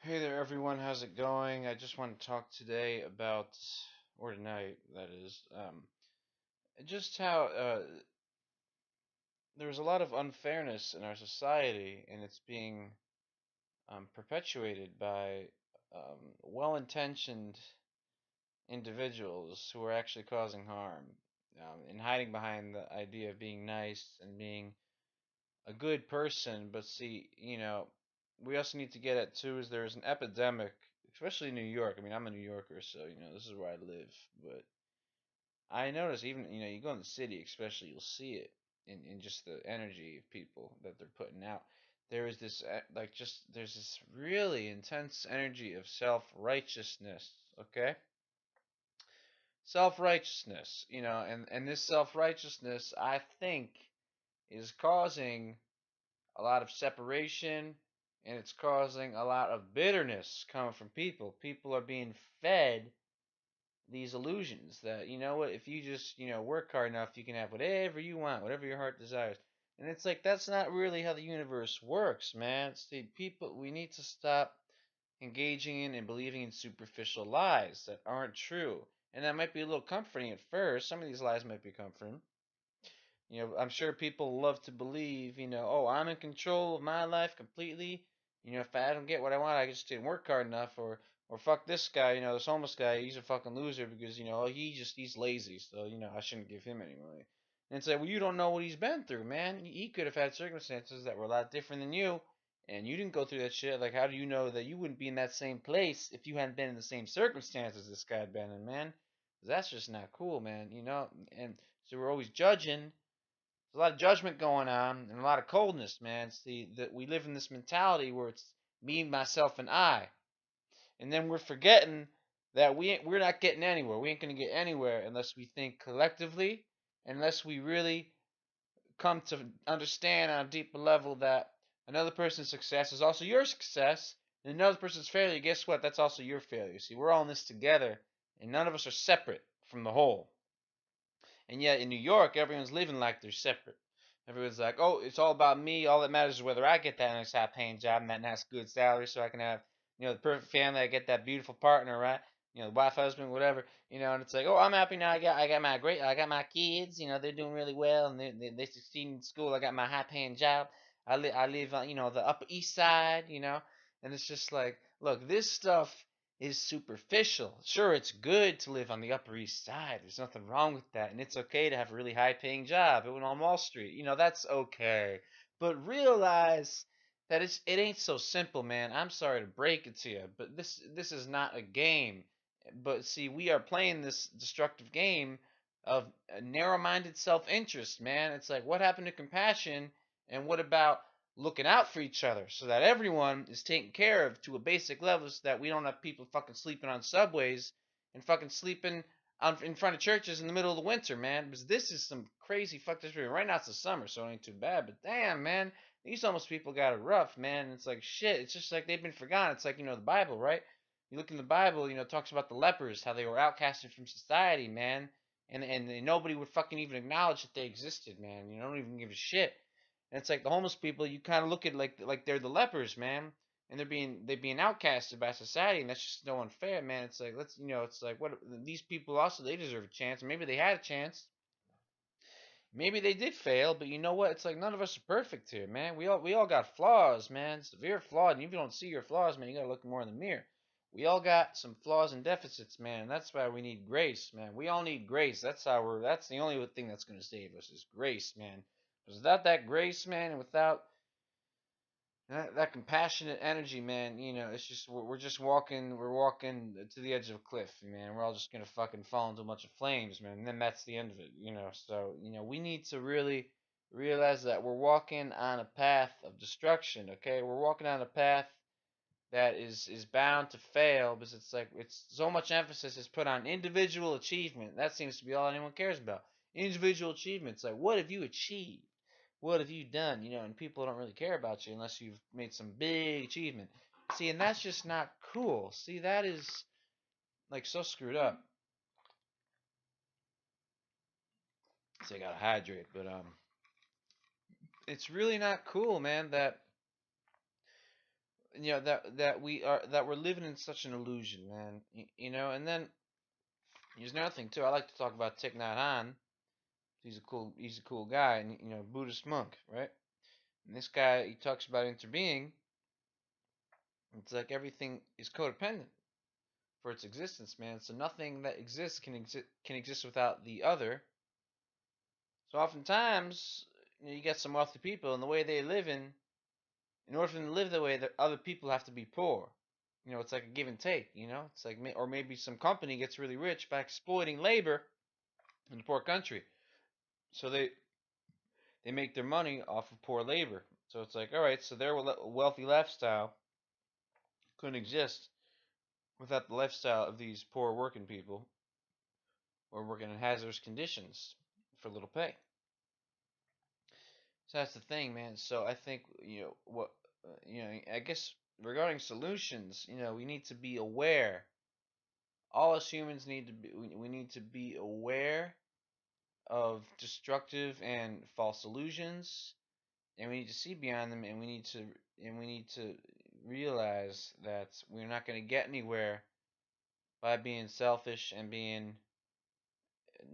Hey there, everyone. How's it going? I just want to talk today about, or tonight, that is, just how there's a lot of unfairness in our society, and it's being perpetuated by well-intentioned individuals who are actually causing harm, and hiding behind the idea of being nice and being a good person. But see, we also need to get at too is there's an epidemic, especially in New York. I mean, I'm a New Yorker, so this is where I live. But I notice even you go in the city, especially, you'll see it in just the energy of people that they're putting out. There is this like just there's this really intense energy of self-righteousness. Okay, self-righteousness. And this self-righteousness, I think, is causing a lot of separation, and it's causing a lot of bitterness coming from people. People are being fed these illusions that, you know what, if you just, work hard enough, you can have whatever you want, whatever your heart desires. And it's like, that's not really how the universe works, man. See, people, we need to stop engaging in and believing in superficial lies that aren't true. And that might be a little comforting at first. Some of these lies might be comforting. I'm sure people love to believe, oh, I'm in control of my life completely. If I don't get what I want, I just didn't work hard enough, or fuck this guy, this homeless guy, he's a fucking loser because, he's lazy, so, I shouldn't give him any money. And say, well, you don't know what he's been through, man. He could have had circumstances that were a lot different than you, and you didn't go through that shit. Like, how do you know that you wouldn't be in that same place if you hadn't been in the same circumstances this guy had been in, man? 'Cause that's just not cool, man. And so we're always judging. There's a lot of judgment going on and a lot of coldness, man. See that we live in this mentality where it's me, myself, and I, and then we're forgetting that we're not getting anywhere. We ain't gonna get anywhere unless we think collectively, unless we really come to understand on a deeper level that another person's success is also your success, and another person's failure. Guess what? That's also your failure. See, we're all in this together, and none of us are separate from the whole. And yet in New York, everyone's living like they're separate. Everyone's like, oh, it's all about me. All that matters is whether I get that nice high paying job and that nice good salary so I can have, the perfect family. I get that beautiful partner, right? The wife, husband, whatever. And it's like, oh, I'm happy now. I got my kids. They're doing really well and they succeed in school. I got my high paying job. I live on, the Upper East Side. And it's just like, look, this stuff is superficial. Sure, it's good to live on the Upper East Side. There's nothing wrong with that. And it's okay to have a really high paying job on Wall Street. That's okay. But realize that it ain't so simple, man. I'm sorry to break it to you, but this is not a game. But see, we are playing this destructive game of narrow-minded self-interest, man. It's like, what happened to compassion, and what about looking out for each other so that everyone is taken care of to a basic level so that we don't have people fucking sleeping on subways and fucking sleeping in front of churches in the middle of the winter, man. Because this is some crazy fucked up shit. Right now it's the summer, so it ain't too bad. But damn, man, these homeless people got it rough, man. And it's like shit. It's just like they've been forgotten. It's like the Bible, right? You look in the Bible, it talks about the lepers, how they were outcasted from society, man. And nobody would fucking even acknowledge that they existed, man. You don't even give a shit. And it's like the homeless people, you kind of look at like they're the lepers, man, and they're being outcasted by society, and that's just so unfair, man. It's like it's like what these people also they deserve a chance. Maybe they had a chance, maybe they did fail, but you know what? It's like none of us are perfect here, man. We all got flaws, man, severe flaws. And if you don't see your flaws, man, you gotta look more in the mirror. We all got some flaws and deficits, man, and that's why we need grace, man. We all need grace. That's the only thing that's gonna save us is grace, man. Because without that grace, man, and without that compassionate energy, man, it's just we're just walking to the edge of a cliff, man. We're all just gonna fucking fall into a bunch of flames, man. And then that's the end of it. So we need to really realize that we're walking on a path of destruction. Okay, we're walking on a path that is bound to fail because it's like it's so much emphasis is put on individual achievement. That seems to be all anyone cares about. Individual achievements, like what have you achieved? What have you done? And people don't really care about you unless you've made some big achievement. See, and that's just not cool. See, that is like so screwed up. See, I gotta hydrate, but it's really not cool, man. That that we're living in such an illusion, man. And then there's another thing too. I like to talk about Thich Nhat Hanh. He's a cool guy, and Buddhist monk, right? And this guy, he talks about interbeing. It's like everything is codependent for its existence, man. So nothing that exists can exist without the other. So oftentimes, you get some wealthy people, and the way they live in order for them to live the way that other people have to be poor. It's like a give and take. It's like, or maybe some company gets really rich by exploiting labor in a poor country, so they make their money off of poor labor. So it's like, all right, so their wealthy lifestyle couldn't exist without the lifestyle of these poor working people who are working in hazardous conditions for little pay. So that's the thing, man. So I think I guess regarding solutions, we need to be aware. All us humans need to be. We need to be aware of destructive and false illusions, and we need to see beyond them, and we need to realize that we're not going to get anywhere by being selfish and being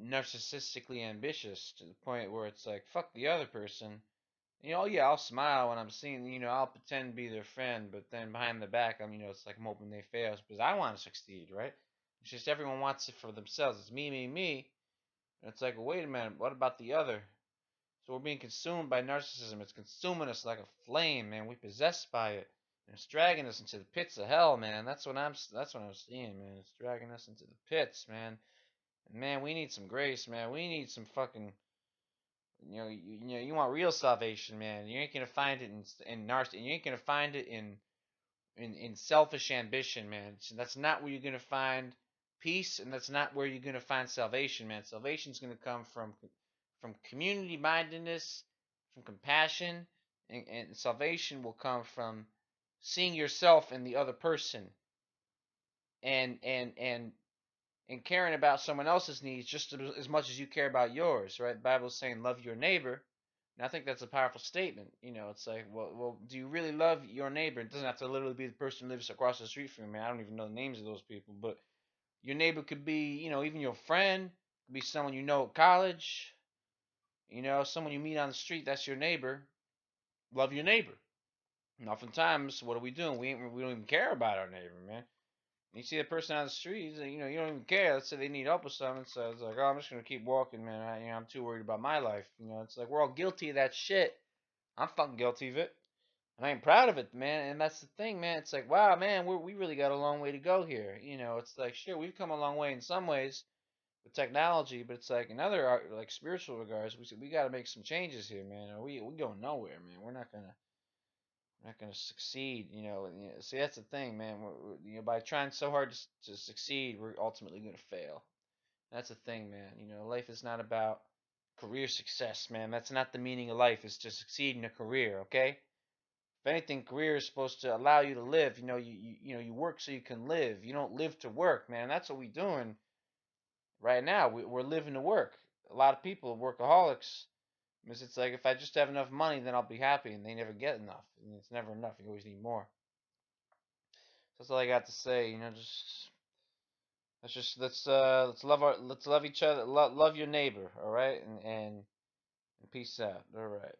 narcissistically ambitious to the point where it's like, fuck the other person. Yeah, I'll smile when I'm seeing, I'll pretend to be their friend, but then behind the back, it's like I'm hoping they fail because I want to succeed, right? It's just everyone wants it for themselves. It's me, me, me. And it's like, well, wait a minute, what about the other? So we're being consumed by narcissism. It's consuming us like a flame, man. We're possessed by it. And it's dragging us into the pits of hell, man. That's what I'm seeing, man. It's dragging us into the pits, man. And man, we need some grace, man. We need some fucking you want real salvation, man. You ain't gonna find it in you ain't gonna find it in selfish ambition, man. So that's not where you're gonna find peace, and that's not where you're gonna find salvation, man. Salvation's gonna come from community mindedness, from compassion, and salvation will come from seeing yourself in the other person, and caring about someone else's needs just as much as you care about yours, right? The Bible's saying love your neighbor. And I think that's a powerful statement. It's like, well, do you really love your neighbor? It doesn't have to literally be the person who lives across the street from you, man. I don't even know the names of those people, but your neighbor could be, even your friend, could be someone you know at college, someone you meet on the street. That's your neighbor. Love your neighbor. And oftentimes, what are we doing? We don't even care about our neighbor, man. You see a person on the street, you don't even care. Let's say they need help with something, so it's like, oh, I'm just gonna keep walking, man. I'm too worried about my life. It's like we're all guilty of that shit. I'm fucking guilty of it, and I ain't proud of it, man. And that's the thing, man. It's like, wow, man, we really got a long way to go here. It's like, sure, we've come a long way in some ways with technology, but it's like in other like spiritual regards, we got to make some changes here, man. Or we going nowhere, man. We're not gonna succeed, See, that's the thing, man. By trying so hard to succeed, we're ultimately gonna fail. That's the thing, man. Life is not about career success, man. That's not the meaning of life. Is to succeed in a career, okay? If anything, career is supposed to allow you to live. You work so you can live. You don't live to work, man. That's what we're doing right now. We're living to work. A lot of people are workaholics. Because it's like, if I just have enough money, then I'll be happy, and they never get enough. And it's never enough. You always need more. So that's all I got to say. Let's love each other. Love your neighbor. All right, and peace out. All right.